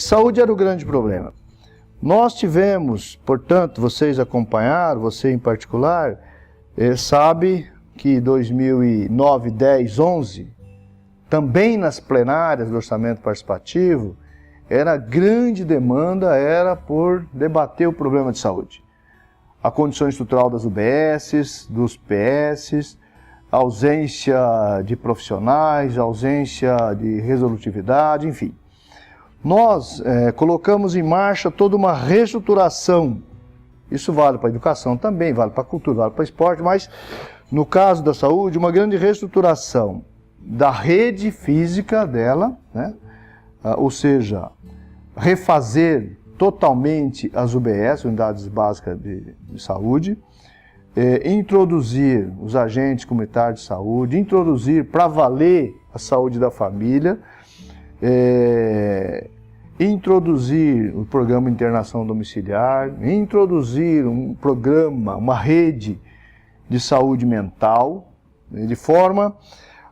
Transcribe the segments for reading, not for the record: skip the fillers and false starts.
saúde era o grande problema. Nós tivemos, portanto, vocês acompanharam, você em particular, sabe que 2009, 10, 11, também nas plenárias do orçamento participativo, era grande demanda, era por debater o problema de saúde. A condição estrutural das UBSs, dos PS, a ausência de profissionais, a ausência de resolutividade, enfim. Nós colocamos em marcha toda uma reestruturação. Isso vale para a educação também, vale para a cultura, vale para o esporte, mas no caso da saúde, uma grande reestruturação da rede física dela, né? Ou seja, refazer totalmente as UBS, Unidades Básicas de Saúde, introduzir os agentes comunitários de saúde, introduzir para valer a saúde da família, introduzir o programa de internação domiciliar, introduzir um programa, uma rede de saúde mental, de forma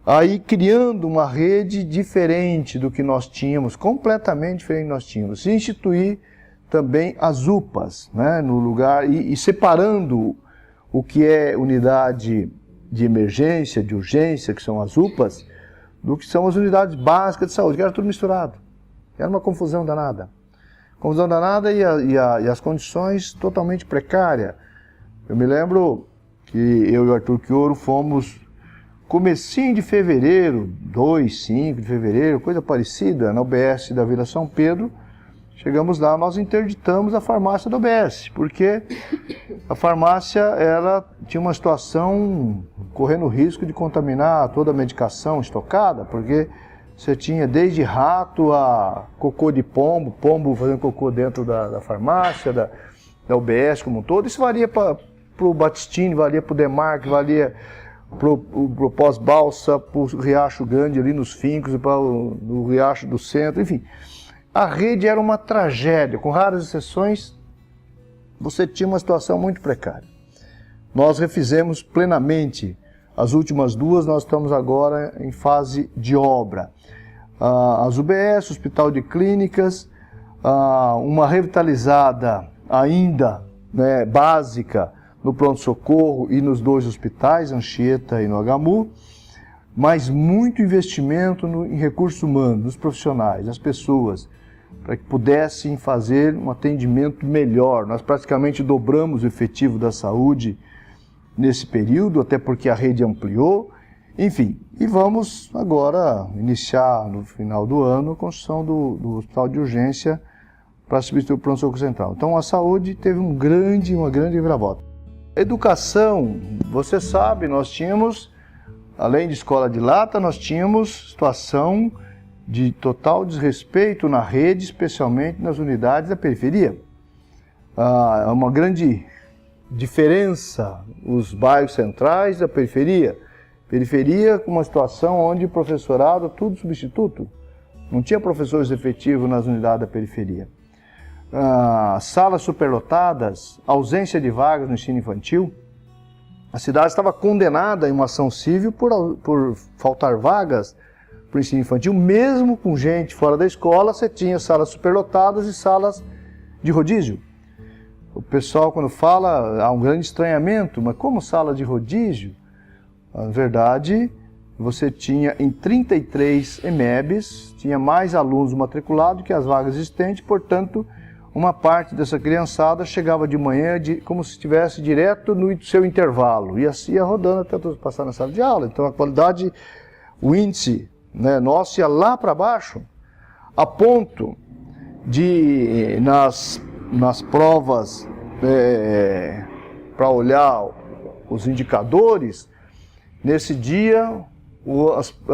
aí criando uma rede diferente do que nós tínhamos, completamente diferente do que nós tínhamos. E instituir também as UPAs, né, no lugar, e separando o que é unidade de emergência, de urgência, que são as UPAs, do que são as unidades básicas de saúde, que era tudo misturado. Era uma confusão danada. Confusão danada e as condições totalmente precárias. Eu me lembro que eu e o Arthur Chioro fomos comecinho de fevereiro, 2, 5 de fevereiro, coisa parecida, na UBS da Vila São Pedro. Chegamos lá, nós interditamos a farmácia da UBS, porque a farmácia ela tinha uma situação correndo risco de contaminar toda a medicação estocada, porque você tinha desde rato a cocô de pombo, pombo fazendo cocô dentro da farmácia, da UBS como um todo. Isso valia para o Batistini, valia para o Demarque, valia para o Pós-Balsa, para o Riacho Grande ali nos Fincos, para o Riacho do Centro, enfim. A rede era uma tragédia, com raras exceções, você tinha uma situação muito precária. Nós refizemos plenamente as últimas duas, nós estamos agora em fase de obra. As UBS, Hospital de Clínicas, uma revitalizada ainda, né, básica no pronto-socorro e nos 2 hospitais, Anchieta e no HMU, mas muito investimento em recursos humanos, nos profissionais, nas pessoas, para que pudessem fazer um atendimento melhor. Nós praticamente dobramos o efetivo da saúde nesse período, até porque a rede ampliou, enfim. E vamos agora iniciar, no final do ano, a construção do hospital de urgência para substituir o pronto-socorro central. Então a saúde teve uma grande reviravolta. Educação, você sabe, nós tínhamos, além de escola de lata, nós tínhamos situação de total desrespeito na rede, especialmente nas unidades da periferia. Uma grande diferença, os bairros centrais da periferia. Periferia com uma situação onde o professorado, tudo substituto. Não tinha professores efetivos nas unidades da periferia. Salas superlotadas, ausência de vagas no ensino infantil. A cidade estava condenada em uma ação civil por faltar vagas para o ensino infantil. Mesmo com gente fora da escola, você tinha salas superlotadas e salas de rodízio. O pessoal, quando fala, há um grande estranhamento, mas como sala de rodízio? Na verdade, você tinha em 33 EMEBs, tinha mais alunos matriculados que as vagas existentes, portanto, uma parte dessa criançada chegava de manhã como se estivesse direto no seu intervalo, e assim ia rodando até todos passar na sala de aula. Então a qualidade, o índice, né, nosso ia lá para baixo, a ponto de nas provas para olhar os indicadores, nesse dia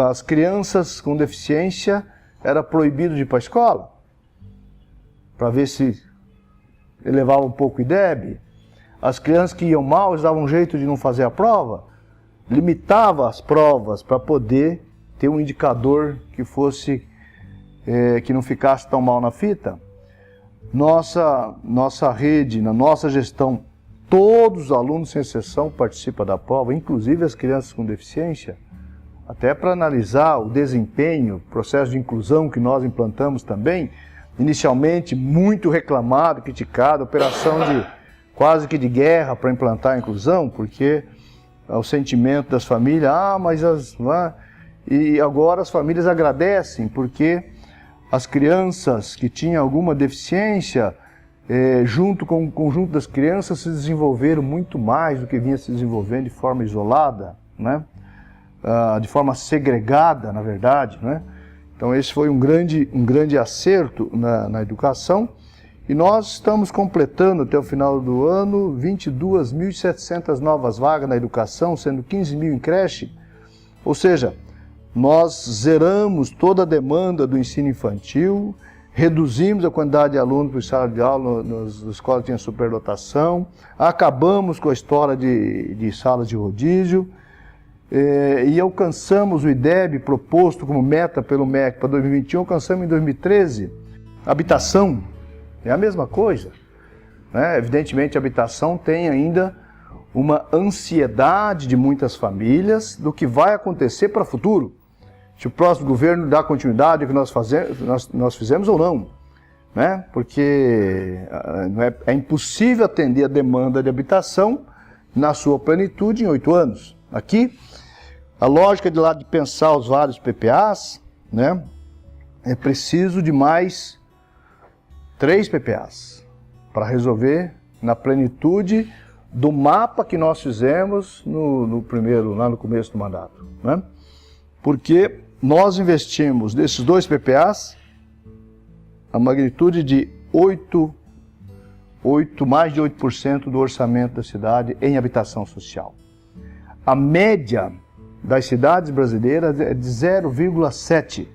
as crianças com deficiência era proibido de ir para a escola, para ver se elevava um pouco o IDEB. As crianças que iam mal, eles davam um jeito de não fazer a prova, limitava as provas para poder ter um indicador que fosse, que não ficasse tão mal na fita. Nossa rede, na nossa gestão, todos os alunos, sem exceção, participam da prova, inclusive as crianças com deficiência, até para analisar o desempenho, o processo de inclusão que nós implantamos também. inicialmente muito reclamado, criticado, operação quase que de guerra para implantar a inclusão, porque o sentimento das famílias, e agora as famílias agradecem, porque as crianças que tinham alguma deficiência, junto com o conjunto das crianças, se desenvolveram muito mais do que vinha se desenvolvendo de forma isolada, né? De forma segregada, na verdade, né? Então esse foi um grande acerto na educação, e nós estamos completando até o final do ano 22.700 novas vagas na educação, sendo 15.000 em creche, ou seja, nós zeramos toda a demanda do ensino infantil, reduzimos a quantidade de alunos por sala de aula nas escolas que tinham superlotação, acabamos com a história de salas de rodízio, e alcançamos o IDEB proposto como meta pelo MEC para 2021, alcançamos em 2013. Habitação é a mesma coisa, né? Evidentemente a habitação tem ainda uma ansiedade de muitas famílias do que vai acontecer para o futuro. Se o próximo governo dá continuidade ao que nós fizemos ou não, né? Porque é impossível atender a demanda de habitação na sua plenitude em 8 anos. Aqui, a lógica de lá de pensar os vários PPAs, né? É preciso de mais 3 PPAs para resolver na plenitude do mapa que nós fizemos lá no começo do mandato, né? Porque nós investimos desses 2 PPAs a magnitude de mais de 8% do orçamento da cidade em habitação social. A média das cidades brasileiras é de 0,7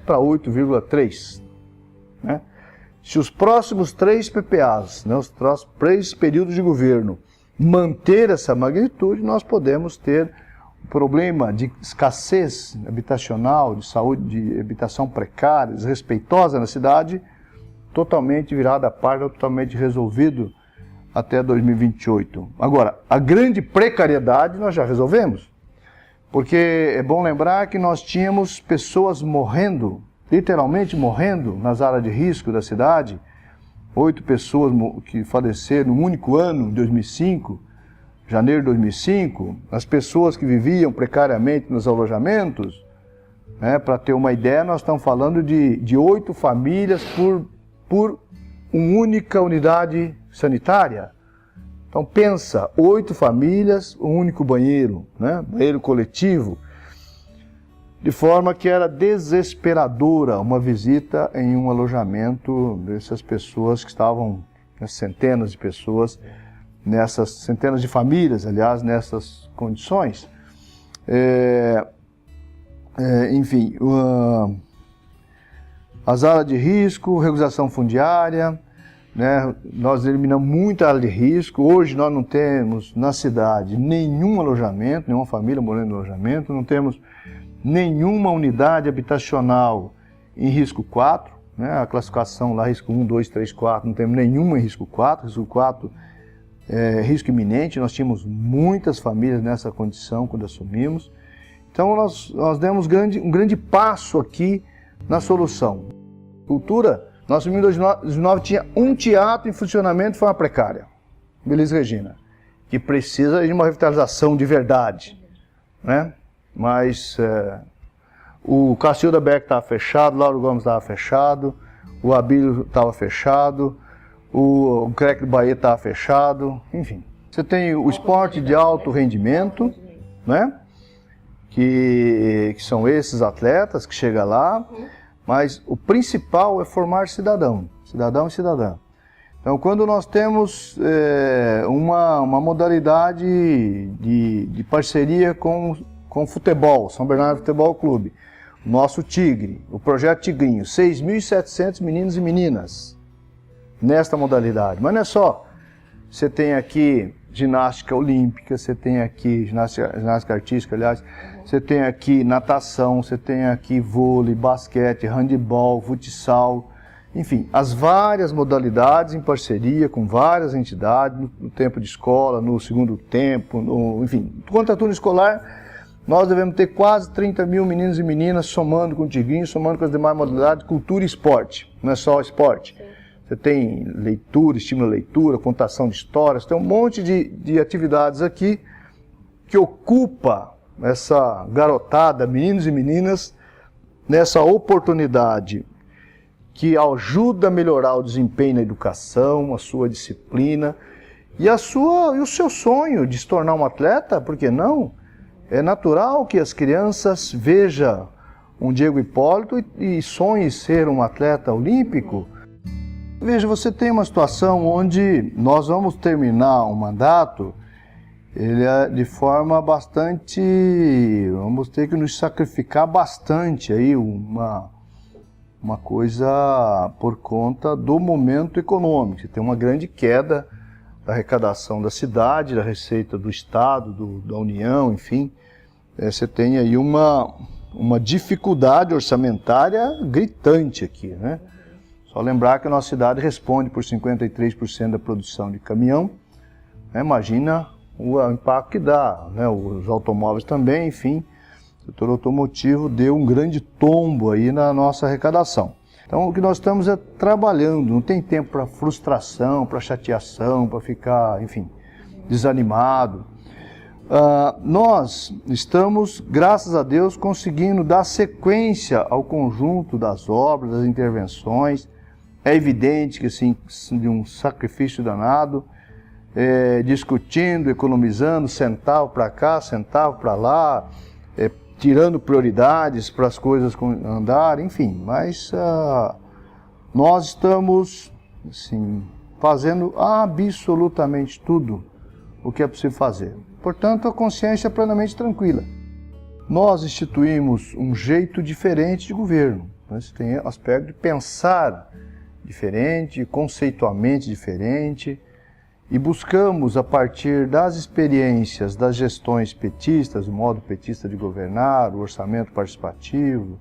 para 8,3. Né? Se os próximos 3 PPAs, né, os próximos 3 períodos de governo, manter essa magnitude, nós podemos ter um problema de escassez habitacional, de saúde, de habitação precária, desrespeitosa na cidade, totalmente virado à parte, totalmente resolvido até 2028. Agora, a grande precariedade nós já resolvemos, porque é bom lembrar que nós tínhamos pessoas morrendo, literalmente morrendo nas áreas de risco da cidade, 8 pessoas que faleceram no único ano, em 2005, janeiro de 2005, as pessoas que viviam precariamente nos alojamentos, né, para ter uma ideia, nós estamos falando de 8 famílias por uma única unidade sanitária. Então pensa, 8 famílias, um único banheiro, né? Banheiro coletivo, de forma que era desesperadora uma visita em um alojamento dessas pessoas que estavam, né, centenas de pessoas, centenas de famílias, aliás, nessas condições. Enfim, as áreas de risco, regularização fundiária, né? Nós eliminamos muita área de risco. Hoje nós não temos na cidade nenhum alojamento, nenhuma família morando em alojamento, não temos nenhuma unidade habitacional em risco 4, né? A classificação lá, risco 1, 2, 3, 4, não temos nenhuma em risco 4, risco 4 é risco iminente. Nós tínhamos muitas famílias nessa condição quando assumimos. Então nós demos um grande passo aqui na solução. Cultura, nós em 2019 tinha um teatro em funcionamento de forma precária, Elis Regina, que precisa de uma revitalização de verdade, né? Mas o Cacilda Beck estava fechado, Lauro Gomes estava fechado, o Abílio estava fechado, o CREC do Bahia estava fechado, enfim. Você tem o esporte de alto rendimento, né? Que são esses atletas que chegam lá, mas o principal é formar cidadão e cidadã. Então, quando nós temos uma modalidade de parceria com o futebol, São Bernardo Futebol Clube, nosso Tigre, o Projeto Tigrinho, 6.700 meninos e meninas nesta modalidade. Mas não é só, você tem aqui ginástica olímpica, você tem aqui ginástica artística, aliás, você tem aqui natação, você tem aqui vôlei, basquete, handebol, futsal, enfim, as várias modalidades em parceria com várias entidades, no tempo de escola, no segundo tempo, enfim, quanto a turno escolar, nós devemos ter quase 30 mil meninos e meninas somando com o Tigrinho, somando com as demais modalidades, cultura e esporte, não é só esporte. Você tem leitura, estímulo à leitura, contação de histórias, tem um monte de atividades aqui que ocupa essa garotada, meninos e meninas, nessa oportunidade que ajuda a melhorar o desempenho na educação, a sua disciplina e o seu sonho de se tornar um atleta, por que não? É natural que as crianças vejam um Diego Hipólito e sonhem ser um atleta olímpico. Veja, você tem uma situação onde nós vamos terminar um mandato, ele é de forma bastante, vamos ter que nos sacrificar bastante aí, uma coisa por conta do momento econômico. Você tem uma grande queda da arrecadação da cidade, da receita do Estado, da União, enfim. Você tem aí uma dificuldade orçamentária gritante aqui, né? Só lembrar que a nossa cidade responde por 53% da produção de caminhão, né? Imagina o impacto que dá, né? Os automóveis também, enfim, o setor automotivo deu um grande tombo aí na nossa arrecadação. Então o que nós estamos é trabalhando, não tem tempo para frustração, para chateação, para ficar, enfim, desanimado. Nós estamos, graças a Deus, conseguindo dar sequência ao conjunto das obras, das intervenções. É evidente que, assim, de um sacrifício danado, discutindo, economizando, centavo para cá, centavo para lá, tirando prioridades para as coisas andarem, enfim. Mas nós estamos, assim, fazendo absolutamente tudo o que é possível fazer. Portanto, a consciência é plenamente tranquila. Nós instituímos um jeito diferente de governo. Você tem o aspecto de pensar diferente, conceitualmente diferente, e buscamos, a partir das experiências das gestões petistas, o modo petista de governar, o orçamento participativo,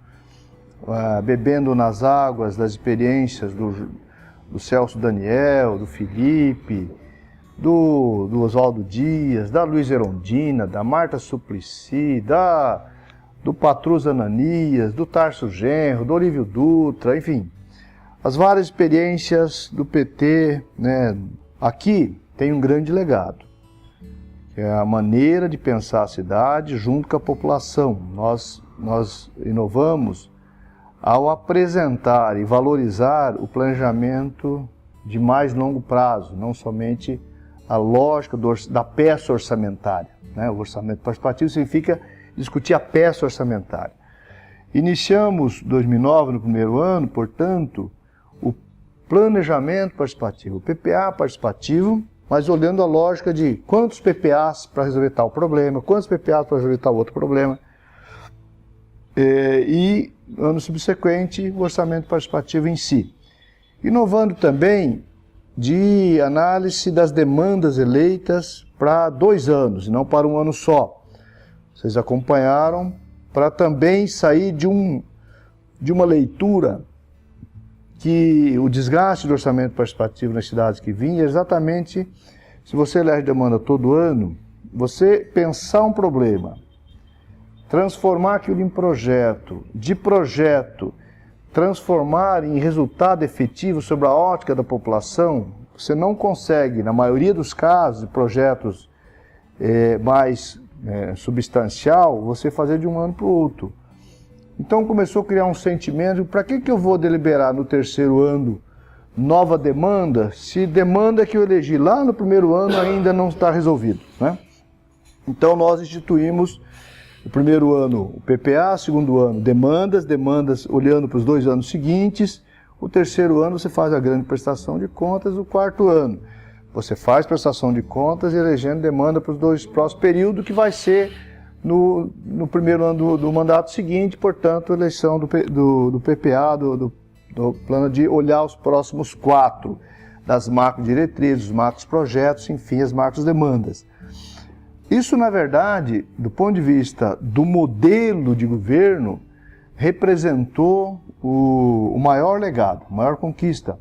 bebendo nas águas das experiências do Celso Daniel, do Felipe, do Oswaldo Dias, da Luiz Erondina, da Marta Suplicy, do Patrus Ananias, do Tarso Genro, do Olívio Dutra, enfim, as várias experiências do PT, né? Aqui tem um grande legado, que é a maneira de pensar a cidade junto com a população. Nós inovamos ao apresentar e valorizar o planejamento de mais longo prazo, não somente a lógica da peça orçamentária, né? O orçamento participativo significa discutir a peça orçamentária. Iniciamos 2009, no primeiro ano, portanto, o planejamento participativo, o PPA participativo, mas olhando a lógica de quantos PPAs para resolver tal problema, quantos PPAs para resolver tal outro problema. E, ano subsequente, o orçamento participativo em si. Inovando também de análise das demandas eleitas para 2 anos, e não para um ano só. Vocês acompanharam, para também sair de uma leitura que o desgaste do orçamento participativo nas cidades que vinha, exatamente, se você elege demanda todo ano, você pensar um problema, transformar aquilo em projeto, de projeto, transformar em resultado efetivo sobre a ótica da população, você não consegue, na maioria dos casos, de projetos mais substancial, você fazer de um ano para o outro. Então começou a criar um sentimento, para que eu vou deliberar no terceiro ano nova demanda, se demanda que eu elegi lá no primeiro ano ainda não está resolvido, né? Então nós instituímos o primeiro ano o PPA, segundo ano demandas olhando para os 2 anos seguintes, o terceiro ano você faz a grande prestação de contas, o quarto ano você faz prestação de contas elegendo demanda para os 2 próximos períodos, que vai ser no primeiro ano do mandato seguinte, portanto, a eleição do PPA, do plano de olhar os próximos 4, das macro diretrizes, os macros projetos, enfim, as macros demandas. Isso, na verdade, do ponto de vista do modelo de governo, representou o maior legado, a maior conquista.